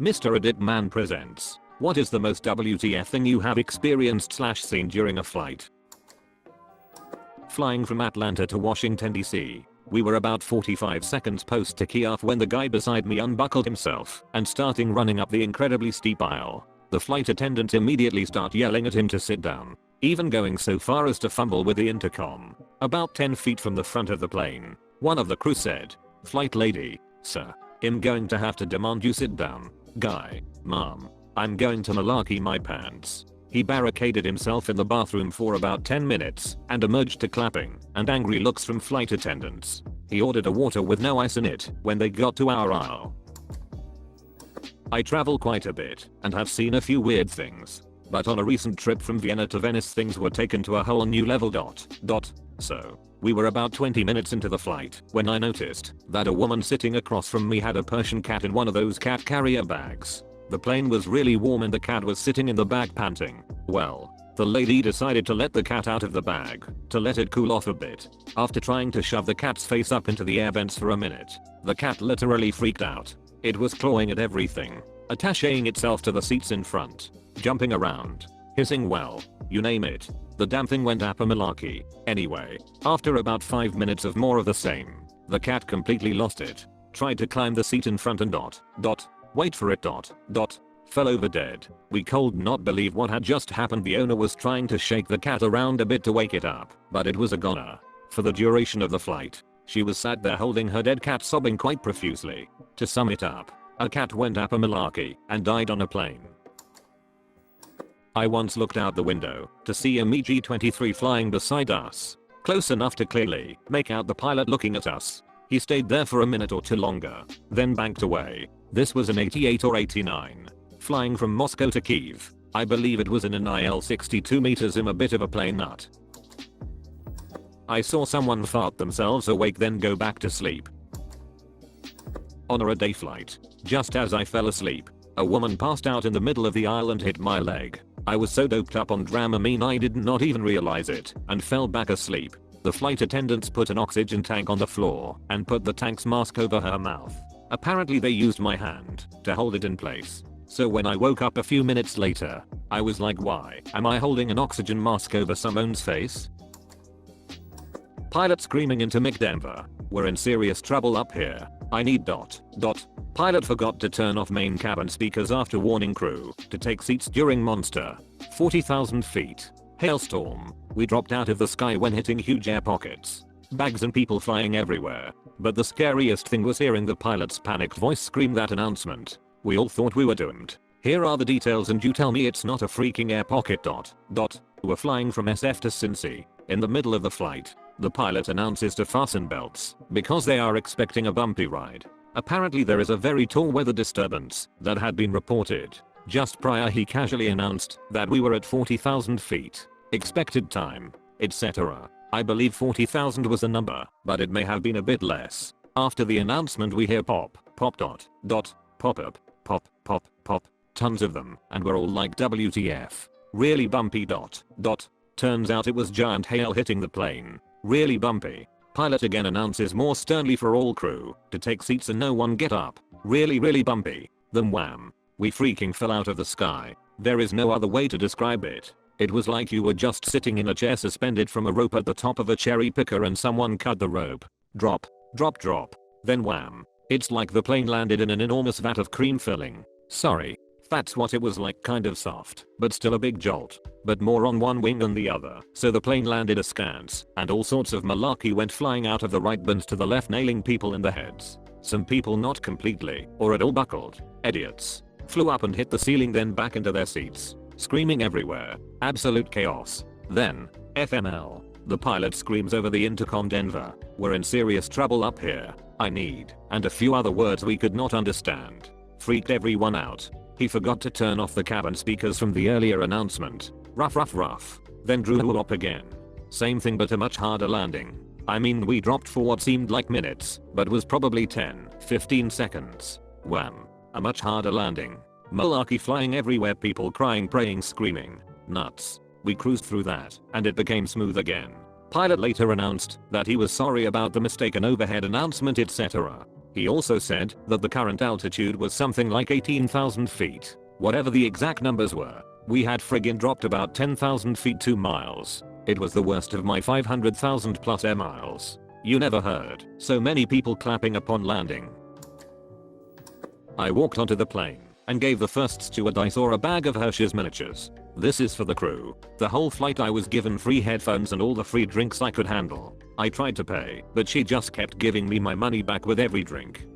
Mr. Edit Man presents. What is the most WTF thing you have experienced/seen during a flight? Flying from Atlanta to Washington DC. We were about 45 seconds post takeoff when the guy beside me unbuckled himself and starting running up the incredibly steep aisle. The flight attendants immediately start yelling at him to sit down, even going so far as to fumble with the intercom. About 10 feet from the front of the plane, one of the crew said, "Flight lady, sir, I'm going to have to demand you sit down." Guy, "Mom, I'm going to malarkey my pants." He barricaded himself in the bathroom for about 10 minutes and emerged to clapping and angry looks from flight attendants. He ordered a water with no ice in it when they got to our aisle. I travel quite a bit and have seen a few weird things, but on a recent trip from Vienna to Venice things were taken to a whole new level. So, we were about 20 minutes into the flight when I noticed that a woman sitting across from me had a Persian cat in one of those cat carrier bags. The plane was really warm and the cat was sitting in the bag panting. Well, the lady decided to let the cat out of the bag to let it cool off a bit. After trying to shove the cat's face up into the air vents for a minute, the cat literally freaked out. It was clawing at everything, attaching itself to the seats in front, jumping around, hissing, well, you name it. The damn thing went apamalarkey. Anyway, after about 5 minutes of more of the same, the cat completely lost it, tried to climb the seat in front and wait for it, fell over dead. We could not believe what had just happened. The owner was trying to shake the cat around a bit to wake it up, but it was a goner. For the duration of the flight, she was sat there holding her dead cat, sobbing quite profusely. To sum it up, a cat went apamalarkey and died on a plane. I once looked out the window to see a MiG-23 flying beside us, close enough to clearly make out the pilot looking at us. He stayed there for a minute or two longer, then banked away. This was an 88 or 89, flying from Moscow to Kyiv. I believe it was in an IL-62 meters. I'm a bit of a plane nut. I saw someone fart themselves awake then go back to sleep. On a day flight, just as I fell asleep, a woman passed out in the middle of the aisle and hit my leg. I was so doped up on Dramamine I did not even realize it and fell back asleep. The flight attendants put an oxygen tank on the floor and put the tank's mask over her mouth. Apparently they used my hand to hold it in place. So when I woke up a few minutes later, I was like, why am I holding an oxygen mask over someone's face? Pilot screaming into Mick Denver, "We're in serious trouble up here. I need ... Pilot forgot to turn off main cabin speakers after warning crew to take seats during monster. 40,000 feet. Hailstorm. We dropped out of the sky when hitting huge air pockets. Bags and people flying everywhere. But the scariest thing was hearing the pilot's panicked voice scream that announcement. We all thought we were doomed. Here are the details and you tell me it's not a freaking air pocket. We're flying from SF to Cincy. In the middle of the flight, the pilot announces to fasten belts because they are expecting a bumpy ride. Apparently there is a very tall weather disturbance that had been reported. Just prior he casually announced that we were at 40,000 feet. Expected time, etc. I believe 40,000 was the number, but it may have been a bit less. After the announcement we hear pop, pop, pop up, pop, tons of them, and we're all like, WTF. Really bumpy. Turns out it was giant hail hitting the plane. Really bumpy. Pilot again announces more sternly for all crew to take seats and no one get up. Really bumpy. Then wham. We freaking fell out of the sky. There is no other way to describe it. It was like you were just sitting in a chair suspended from a rope at the top of a cherry picker and someone cut the rope. Drop. Then wham. It's like the plane landed in an enormous vat of cream filling. Sorry. That's what it was like, kind of soft, but still a big jolt. But more on one wing than the other. So the plane landed askance, and all sorts of malarkey went flying out of the right bins to the left, nailing people in the heads. Some people not completely, or at all buckled. Idiots. Flew up and hit the ceiling then back into their seats. Screaming everywhere. Absolute chaos. Then, FML. The pilot screams over the intercom, "Denver, we're in serious trouble up here. I need," and a few other words we could not understand. Freaked everyone out. He forgot to turn off the cabin speakers from the earlier announcement. Rough. Then drew up again. Same thing but a much harder landing. I mean we dropped for what seemed like minutes, but was probably 10-15 seconds. Wham. A much harder landing. Malarkey flying everywhere, people crying, praying, screaming. Nuts. We cruised through that, and it became smooth again. Pilot later announced that he was sorry about the mistaken overhead announcement, etc. He also said that the current altitude was something like 18,000 feet. Whatever the exact numbers were, we had friggin' dropped about 10,000 feet 2 miles. It was the worst of my 500,000 plus air miles. You never heard so many people clapping upon landing. I walked onto the plane and gave the first steward I saw a bag of Hershey's miniatures. This is for the crew. The whole flight I was given free headphones and all the free drinks I could handle. I tried to pay, but she just kept giving me my money back with every drink.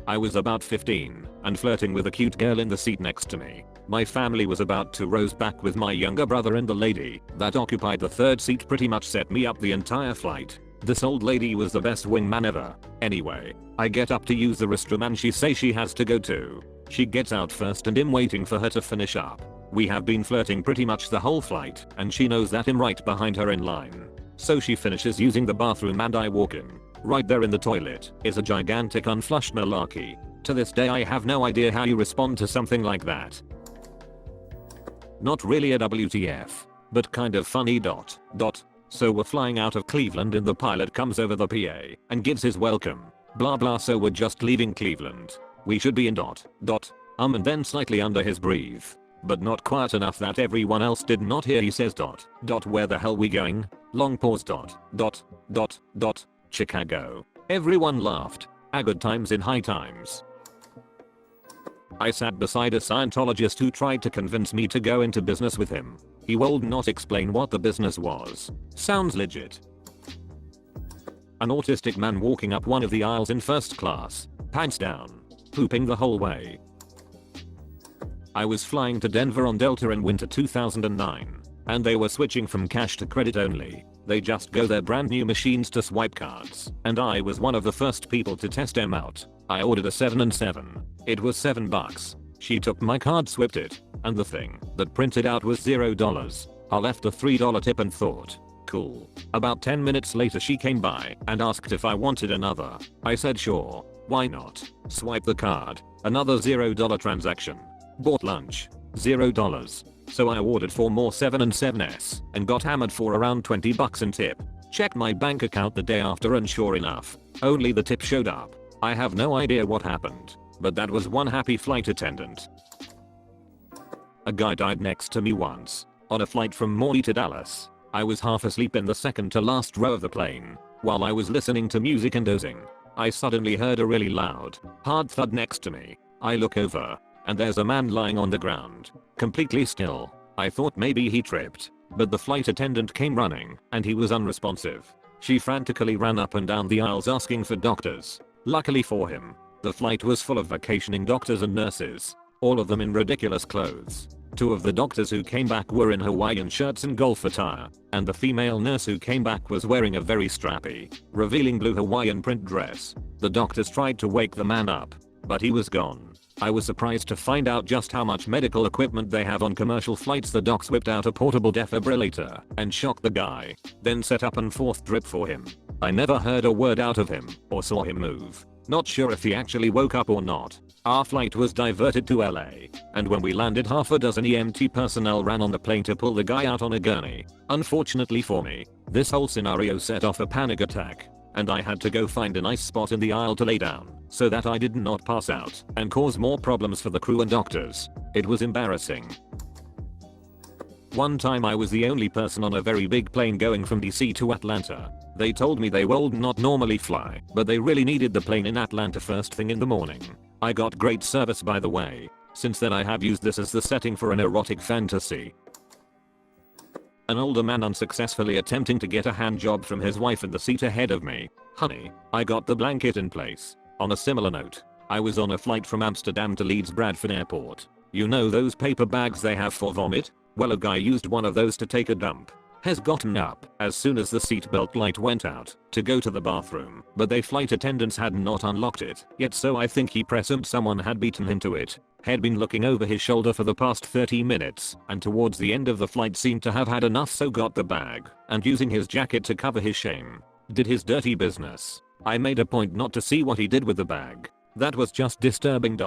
I was about 15 and flirting with a cute girl in the seat next to me. My family was about to row back with my younger brother, and the lady that occupied the third seat pretty much set me up the entire flight. This old lady was the best wingman ever. Anyway, I get up to use the restroom and she says she has to go too. She gets out first and I'm waiting for her to finish up. We have been flirting pretty much the whole flight and she knows that I'm right behind her in line. So she finishes using the bathroom and I walk in. Right there in the toilet is a gigantic unflushed malarkey. To this day I have no idea how you respond to something like that. Not really a WTF, but kind of funny. So we're flying out of Cleveland and the pilot comes over the PA and gives his welcome. Blah blah, so we're just leaving Cleveland. We should be in ... and then slightly under his breath. But not quiet enough that everyone else did not hear. He says ... where the hell we going? Long pause ... Chicago. Everyone laughed. A good times in high times. I sat beside a Scientologist who tried to convince me to go into business with him. He would not explain what the business was. Sounds legit. An autistic man walking up one of the aisles in first class, pants down, pooping the whole way. I was flying to Denver on Delta in winter 2009, and they were switching from cash to credit only. They just go their brand new machines to swipe cards, and I was one of the first people to test them out. I ordered a 7 and 7. It was $7. She took my card, swiped it, and the thing that printed out was $0. I left a $3 tip and thought, cool. About 10 minutes later she came by and asked if I wanted another. I said sure, why not? Swipe the card. Another $0 transaction. Bought lunch. $0. So I ordered 4 more 7 and 7s and got hammered for around $20 in tip. Checked my bank account the day after and sure enough, only the tip showed up. I have no idea what happened, but that was one happy flight attendant. A guy died next to me once, on a flight from Morley to Dallas. I was half asleep in the second to last row of the plane. While I was listening to music and dozing, I suddenly heard a really loud, hard thud next to me. I look over, and there's a man lying on the ground, completely still. I thought maybe he tripped, but the flight attendant came running, and he was unresponsive. She frantically ran up and down the aisles asking for doctors. Luckily for him, the flight was full of vacationing doctors and nurses, all of them in ridiculous clothes. 2 of the doctors who came back were in Hawaiian shirts and golf attire, and the female nurse who came back was wearing a very strappy, revealing blue Hawaiian print dress. The doctors tried to wake the man up, but he was gone. I was surprised to find out just how much medical equipment they have on commercial flights. The docs whipped out a portable defibrillator and shocked the guy, then set up an 4th drip for him. I never heard a word out of him or saw him move. Not sure if he actually woke up or not. Our flight was diverted to LA, and when we landed half a dozen EMT personnel ran on the plane to pull the guy out on a gurney. Unfortunately for me, this whole scenario set off a panic attack, and I had to go find a nice spot in the aisle to lay down so that I did not pass out and cause more problems for the crew and doctors. It was embarrassing. One time I was the only person on a very big plane going from DC to Atlanta. They told me they would not normally fly, but they really needed the plane in Atlanta first thing in the morning. I got great service, by the way. Since then I have used this as the setting for an erotic fantasy. An older man unsuccessfully attempting to get a hand job from his wife in the seat ahead of me. Honey, I got the blanket in place. On a similar note, I was on a flight from Amsterdam to Leeds Bradford Airport. You know those paper bags they have for vomit? Well, a guy used one of those to take a dump. Has gotten up as soon as the seatbelt light went out to go to the bathroom, but they flight attendants had not unlocked it yet, so I think he presumed someone had beaten him to it. Had been looking over his shoulder for the past 30 minutes and towards the end of the flight seemed to have had enough, so got the bag and using his jacket to cover his shame, did his dirty business. I made a point not to see what he did with the bag. That was just disturbing.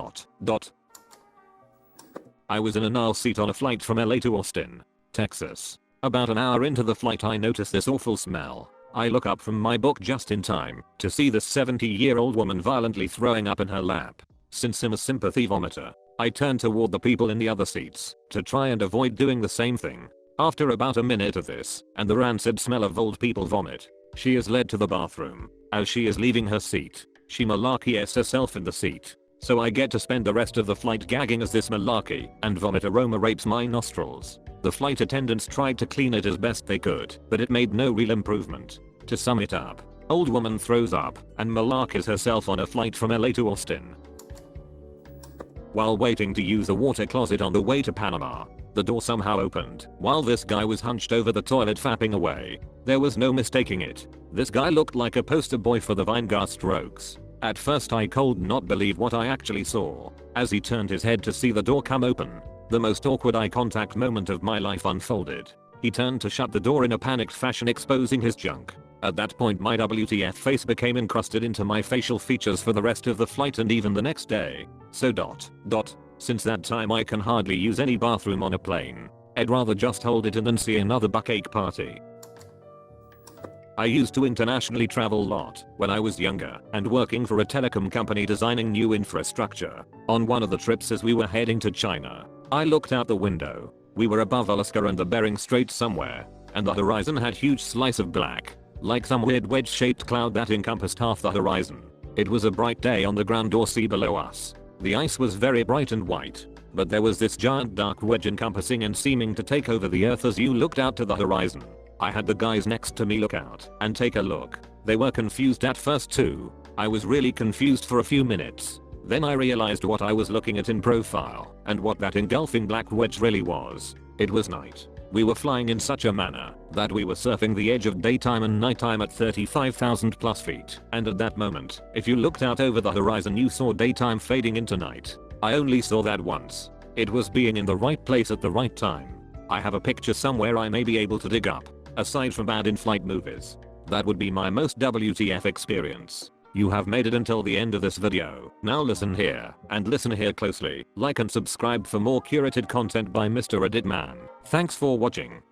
I was in an aisle seat on a flight from LA to Austin, Texas. About an hour into the flight I noticed this awful smell. I look up from my book just in time to see this 70-year-old woman violently throwing up in her lap. Since I'm a sympathy vomiter, I turn toward the people in the other seats to try and avoid doing the same thing. After about a minute of this and the rancid smell of old people vomit, she is led to the bathroom. As she is leaving her seat, she malarkeys herself in the seat. So I get to spend the rest of the flight gagging as this malarkey and vomit aroma rapes my nostrils. The flight attendants tried to clean it as best they could, but it made no real improvement. To sum it up, old woman throws up and malarkeys herself on a flight from LA to Austin. While waiting to use a water closet on the way to Panama, the door somehow opened while this guy was hunched over the toilet fapping away. There was no mistaking it. This guy looked like a poster boy for the Weingart strokes. At first I could not believe what I actually saw. As he turned his head to see the door come open, the most awkward eye contact moment of my life unfolded. He turned to shut the door in a panicked fashion, exposing his junk. At that point my WTF face became encrusted into my facial features for the rest of the flight and even the next day. So ... Since that time I can hardly use any bathroom on a plane. I'd rather just hold it in than see another buckache party. I used to internationally travel a lot when I was younger and working for a telecom company designing new infrastructure. On one of the trips as we were heading to China, I looked out the window. We were above Alaska and the Bering Strait somewhere, and the horizon had huge slice of black, like some weird wedge-shaped cloud that encompassed half the horizon. It was a bright day on the ground or sea below us. The ice was very bright and white, but there was this giant dark wedge encompassing and seeming to take over the earth as you looked out to the horizon. I had the guys next to me look out and take a look. They were confused at first too. I was really confused for a few minutes. Then I realized what I was looking at in profile and what that engulfing black wedge really was. It was night. We were flying in such a manner that we were surfing the edge of daytime and nighttime at 35,000 plus feet. And at that moment, if you looked out over the horizon you saw daytime fading into night. I only saw that once. It was being in the right place at the right time. I have a picture somewhere I may be able to dig up. Aside from bad in-flight movies, that would be my most WTF experience. You have made it until the end of this video. Now listen here, and listen here closely. Like and subscribe for more curated content by Mr. Reddit Man. Thanks for watching.